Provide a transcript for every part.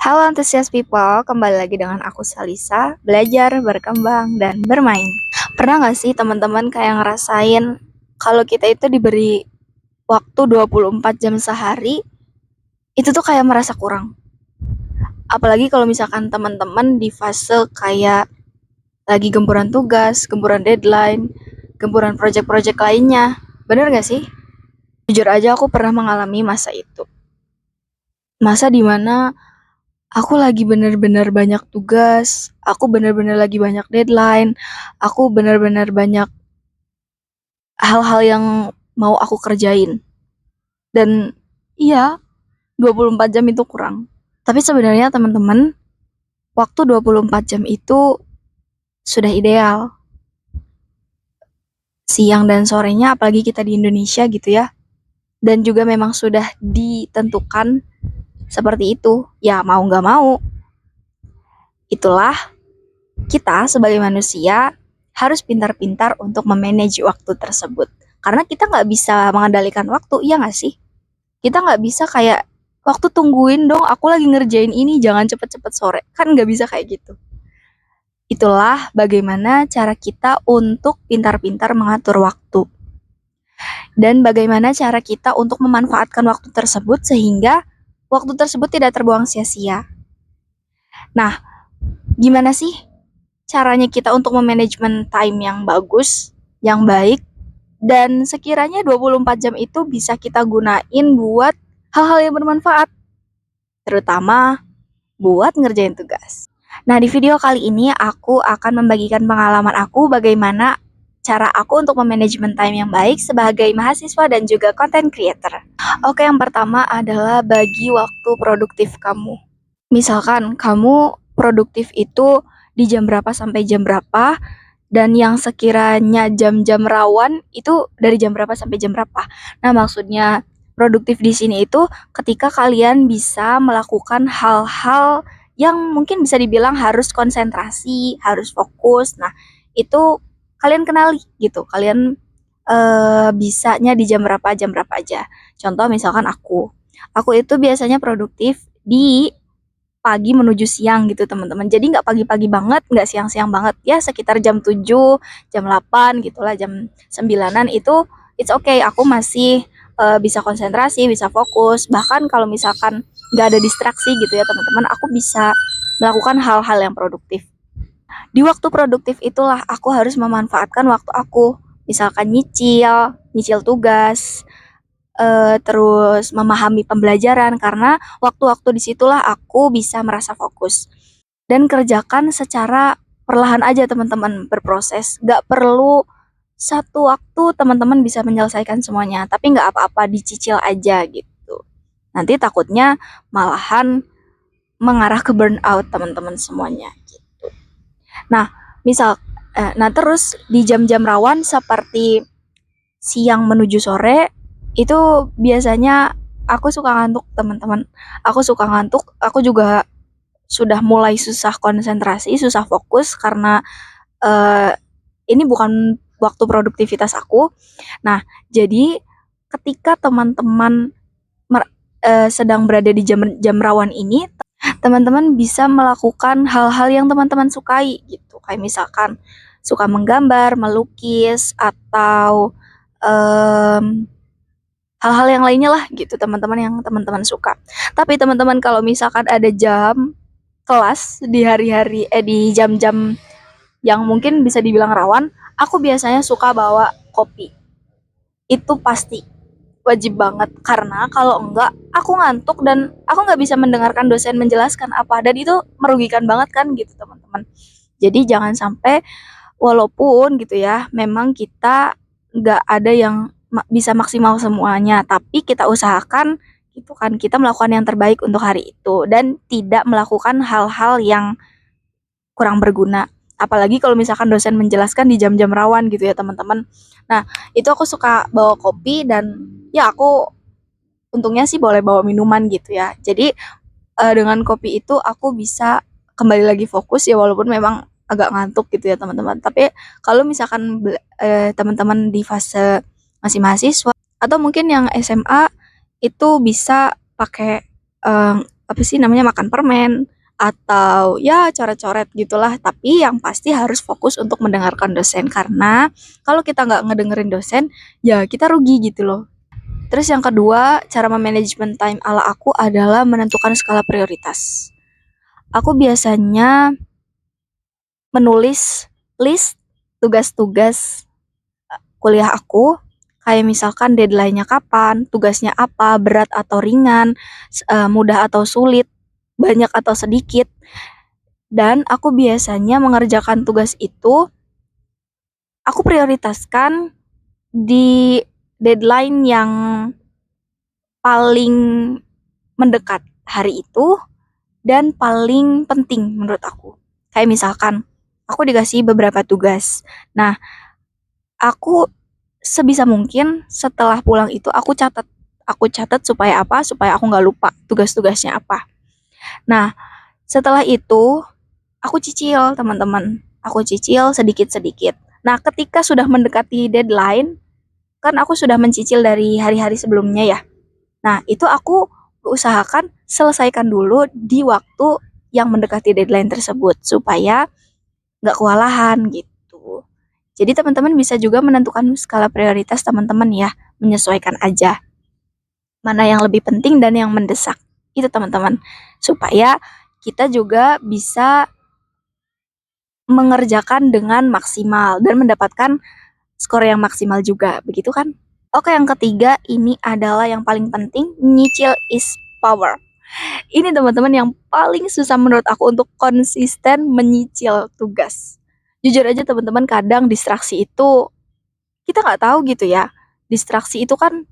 Halo antusias people, kembali lagi dengan aku Salisa, belajar, berkembang, dan bermain. Pernah gak sih teman-teman kayak ngerasain kalau kita itu diberi waktu 24 jam sehari, itu tuh kayak merasa kurang. Apalagi kalau misalkan teman-teman di fase kayak lagi gemburan tugas, gemburan deadline, gemburan project-project lainnya. Bener gak sih? Jujur aja aku pernah mengalami masa itu. Masa dimana aku lagi bener-bener banyak tugas, aku bener-bener lagi banyak deadline, aku bener-bener banyak hal-hal yang mau aku kerjain. Dan iya, 24 jam itu kurang. Tapi sebenarnya teman-teman, waktu 24 jam itu sudah ideal. Siang dan sorenya, apalagi kita di Indonesia gitu ya. Dan juga memang sudah ditentukan seperti itu. Ya mau nggak mau, itulah kita sebagai manusia harus pintar-pintar untuk memanage waktu tersebut. Karena kita nggak bisa mengendalikan waktu, iya nggak sih? Kita nggak bisa kayak, waktu tungguin dong, aku lagi ngerjain ini, jangan cepet-cepet sore. Kan nggak bisa kayak gitu. Itulah bagaimana cara kita untuk pintar-pintar mengatur waktu. Dan bagaimana cara kita untuk memanfaatkan waktu tersebut sehingga waktu tersebut tidak terbuang sia-sia. Nah, gimana sih caranya kita untuk memanajemen time yang bagus, yang baik, dan sekiranya 24 jam itu bisa kita gunain buat hal-hal yang bermanfaat, terutama buat ngerjain tugas. Nah, di video kali ini aku akan membagikan pengalaman aku bagaimana cara aku untuk memanajemen time yang baik sebagai mahasiswa dan juga content creator. Oke, yang pertama adalah bagi waktu produktif kamu. Misalkan kamu produktif itu di jam berapa sampai jam berapa, dan yang sekiranya jam-jam rawan itu dari jam berapa sampai jam berapa. Nah, maksudnya produktif di sini itu ketika kalian bisa melakukan hal-hal yang mungkin bisa dibilang harus konsentrasi, harus fokus. Nah, itu kalian kenali gitu. Kalian bisanya di jam berapa aja. Contoh misalkan aku itu biasanya produktif di pagi menuju siang gitu teman-teman. Jadi nggak pagi-pagi banget, nggak siang-siang banget. Ya sekitar jam 7, jam 8 gitulah, jam 9-an itu it's okay. Aku masih bisa konsentrasi, bisa fokus. Bahkan kalau misalkan nggak ada distraksi gitu ya teman-teman, aku bisa melakukan hal-hal yang produktif. Di waktu produktif itulah aku harus memanfaatkan waktu aku. Misalkan nyicil tugas, terus memahami pembelajaran, karena waktu-waktu disitulah aku bisa merasa fokus dan kerjakan secara perlahan aja teman-teman, berproses, gak perlu satu waktu teman-teman bisa menyelesaikan semuanya, tapi gak apa-apa, dicicil aja gitu. Nanti takutnya malahan mengarah ke burnout teman-teman semuanya gitu. Nah, terus di jam-jam rawan seperti siang menuju sore itu biasanya aku suka ngantuk teman-teman. Aku suka ngantuk, aku juga sudah mulai susah konsentrasi, susah fokus karena eh, ini bukan waktu produktivitas aku. Nah, jadi ketika teman-teman sedang berada di jam rawan ini, teman-teman bisa melakukan hal-hal yang teman-teman sukai gitu. Kayak misalkan suka menggambar, melukis, atau hal-hal yang lainnya lah gitu teman-teman yang teman-teman suka. Tapi teman-teman kalau misalkan ada jam kelas di di jam-jam yang mungkin bisa dibilang rawan, aku biasanya suka bawa kopi. Itu pasti wajib banget, karena kalau enggak aku ngantuk dan aku nggak bisa mendengarkan dosen menjelaskan apa, dan itu merugikan banget kan gitu teman-teman. Jadi jangan sampai, walaupun gitu ya memang kita nggak ada yang bisa maksimal semuanya, tapi kita usahakan gitu kan, kita melakukan yang terbaik untuk hari itu dan tidak melakukan hal-hal yang kurang berguna. Apalagi kalau misalkan dosen menjelaskan di jam-jam rawan gitu ya teman-teman. Nah, itu aku suka bawa kopi, dan ya aku untungnya sih boleh bawa minuman gitu ya. Jadi dengan kopi itu aku bisa kembali lagi fokus ya, walaupun memang agak ngantuk gitu ya teman-teman. Tapi kalau misalkan teman-teman di fase masih mahasiswa atau mungkin yang SMA, itu bisa pakai apa sih namanya, makan permen atau ya coret-coret gitulah. Tapi yang pasti harus fokus untuk mendengarkan dosen, karena kalau kita nggak ngedengerin dosen, ya kita rugi gitu loh. Terus yang kedua, cara memanajemen time ala aku adalah menentukan skala prioritas. Aku biasanya menulis list tugas-tugas kuliah aku, kayak misalkan deadline-nya kapan, tugasnya apa, berat atau ringan, mudah atau sulit, banyak atau sedikit. Dan aku biasanya mengerjakan tugas itu, aku prioritaskan di deadline yang paling mendekat hari itu dan paling penting menurut aku. Kayak misalkan, aku dikasih beberapa tugas. Nah, aku sebisa mungkin setelah pulang itu aku catat supaya apa? Supaya aku nggak lupa tugas-tugasnya apa. Nah, setelah itu aku cicil, teman-teman. Aku cicil sedikit-sedikit. Nah, ketika sudah mendekati deadline, kan aku sudah mencicil dari hari-hari sebelumnya ya. Nah, itu aku usahakan selesaikan dulu di waktu yang mendekati deadline tersebut supaya nggak kewalahan gitu. Jadi teman-teman bisa juga menentukan skala prioritas teman-teman ya, menyesuaikan aja mana yang lebih penting dan yang mendesak. Itu teman-teman. Supaya kita juga bisa mengerjakan dengan maksimal dan mendapatkan skor yang maksimal juga, begitu kan? Oke, yang ketiga ini adalah yang paling penting, nyicil is power. Ini teman-teman yang paling susah menurut aku untuk konsisten menyicil tugas. Jujur aja teman-teman, kadang distraksi itu kita nggak tahu gitu ya. Distraksi itu kan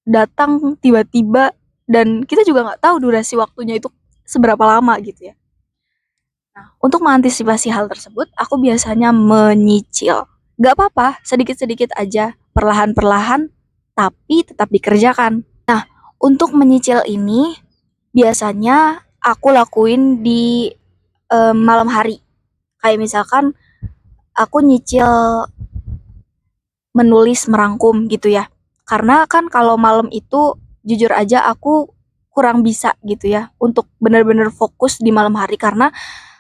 datang tiba-tiba dan kita juga nggak tahu durasi waktunya itu seberapa lama gitu ya. Nah, untuk mengantisipasi hal tersebut, aku biasanya menyicil. Gak apa-apa, sedikit-sedikit aja, perlahan-perlahan, tapi tetap dikerjakan. Nah, untuk menyicil ini, biasanya aku lakuin di malam hari. Kayak misalkan, aku nyicil menulis, merangkum gitu ya. Karena kan kalau malam itu, jujur aja aku kurang bisa gitu ya, untuk benar-benar fokus di malam hari. Karena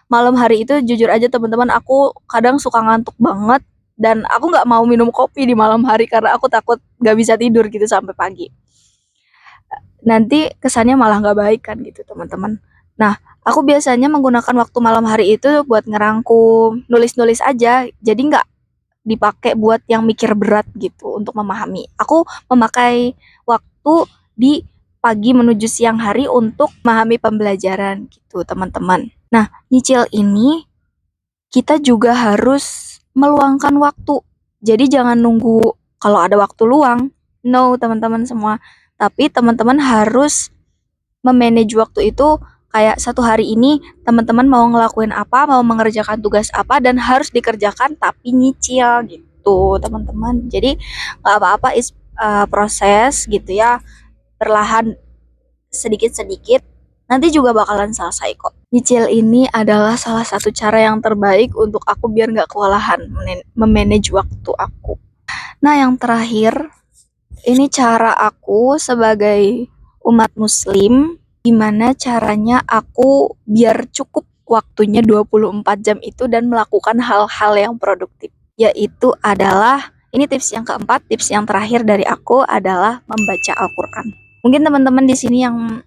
malam hari itu jujur aja teman-teman, aku kadang suka ngantuk banget dan aku nggak mau minum kopi di malam hari karena aku takut nggak bisa tidur gitu sampai pagi. Nanti kesannya malah nggak baik kan gitu teman-teman. Nah, aku biasanya menggunakan waktu malam hari itu buat ngerangkum, nulis-nulis aja. Jadi nggak dipakai buat yang mikir berat gitu untuk memahami. Aku memakai waktu di pagi menuju siang hari untuk memahami pembelajaran gitu teman-teman. Nah, nyicil ini kita juga harus meluangkan waktu. Jadi jangan nunggu kalau ada waktu luang. No, teman-teman semua. Tapi teman-teman harus memanage waktu itu, kayak satu hari ini teman-teman mau ngelakuin apa, mau mengerjakan tugas apa dan harus dikerjakan tapi nyicil gitu, teman-teman. Jadi nggak apa-apa, proses gitu ya, perlahan sedikit-sedikit nanti juga bakalan selesai kok. Nyicil ini adalah salah satu cara yang terbaik untuk aku biar nggak kewalahan memanage waktu aku. Nah, yang terakhir, ini cara aku sebagai umat muslim, gimana caranya aku biar cukup waktunya 24 jam itu dan melakukan hal-hal yang produktif. Yaitu adalah, ini tips yang keempat, tips yang terakhir dari aku adalah membaca Al-Quran. Mungkin teman-teman di sini yang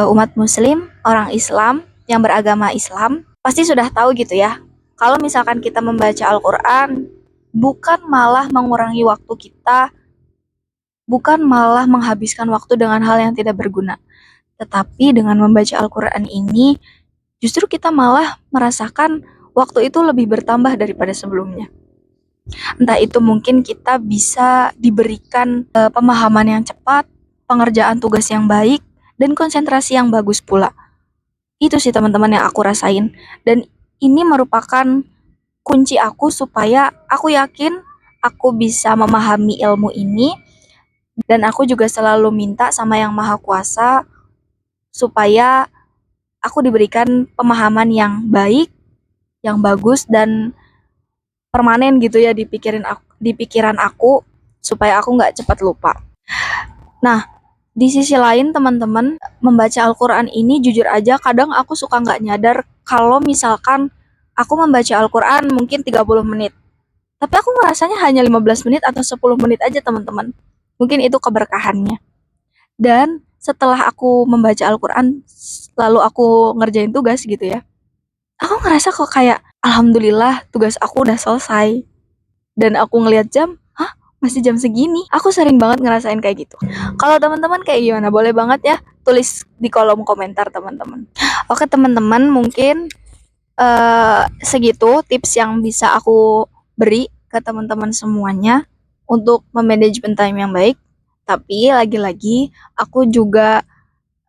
umat muslim, orang Islam, yang beragama Islam, pasti sudah tahu gitu ya. Kalau misalkan kita membaca Al-Quran, bukan malah mengurangi waktu kita, bukan malah menghabiskan waktu dengan hal yang tidak berguna. Tetapi dengan membaca Al-Quran ini, justru kita malah merasakan waktu itu lebih bertambah daripada sebelumnya. Entah itu mungkin kita bisa diberikan pemahaman yang cepat, pengerjaan tugas yang baik, dan konsentrasi yang bagus pula. Itu sih teman-teman yang aku rasain. Dan ini merupakan kunci aku supaya aku yakin aku bisa memahami ilmu ini, dan aku juga selalu minta sama Yang Maha Kuasa supaya aku diberikan pemahaman yang baik, yang bagus dan permanen gitu ya di pikiran aku supaya aku nggak cepat lupa. Nah, Di sisi lain teman-teman, membaca Al-Quran ini jujur aja kadang aku suka nggak nyadar kalau misalkan aku membaca Al-Quran mungkin 30 menit. Tapi aku ngerasanya hanya 15 menit atau 10 menit aja teman-teman. Mungkin itu keberkahannya. Dan setelah aku membaca Al-Quran, lalu aku ngerjain tugas gitu ya. Aku ngerasa kok kayak, alhamdulillah tugas aku udah selesai. Dan aku ngelihat jam, hah masih jam segini? Aku sering banget ngerasain kayak gitu. Kalau teman-teman kayak gimana? Boleh banget ya tulis di kolom komentar teman-teman. Oke teman-teman, mungkin segitu tips yang bisa aku beri ke teman-teman semuanya untuk memanagement time yang baik. Tapi lagi-lagi aku juga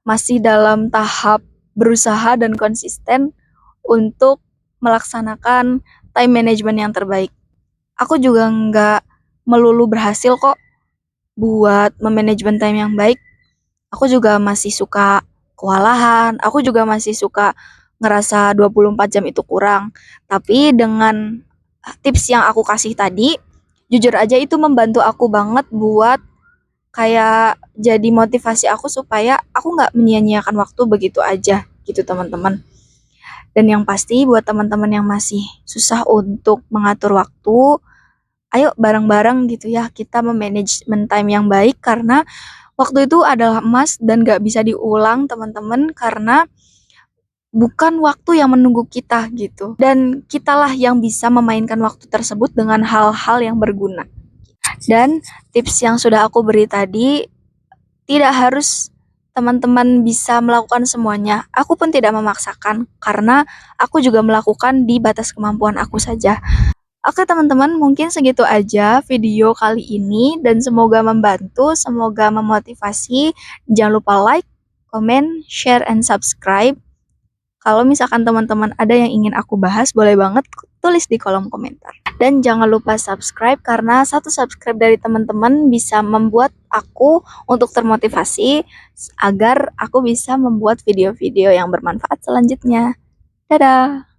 masih dalam tahap berusaha dan konsisten untuk melaksanakan time management yang terbaik. Aku juga nggak melulu berhasil kok buat memanagement time yang baik. Aku juga masih suka kewalahan, aku juga masih suka ngerasa 24 jam itu kurang. Tapi dengan tips yang aku kasih tadi, jujur aja itu membantu aku banget buat kayak jadi motivasi aku supaya aku nggak menyia-nyiakan waktu begitu aja gitu teman-teman. Dan yang pasti buat teman-teman yang masih susah untuk mengatur waktu, ayo bareng-bareng gitu ya kita memanagement time yang baik karena waktu itu adalah emas dan gak bisa diulang teman-teman karena bukan waktu yang menunggu kita gitu. Dan kitalah yang bisa memainkan waktu tersebut dengan hal-hal yang berguna. Dan tips yang sudah aku beri tadi tidak harus teman-teman bisa melakukan semuanya. Aku pun tidak memaksakan karena aku juga melakukan di batas kemampuan aku saja. Oke teman-teman, mungkin segitu aja video kali ini dan semoga membantu, semoga memotivasi. Jangan lupa like, comment, share, and subscribe. Kalau misalkan teman-teman ada yang ingin aku bahas, boleh banget tulis di kolom komentar. Dan jangan lupa subscribe karena satu subscribe dari teman-teman bisa membuat aku untuk termotivasi agar aku bisa membuat video-video yang bermanfaat selanjutnya. Dadah!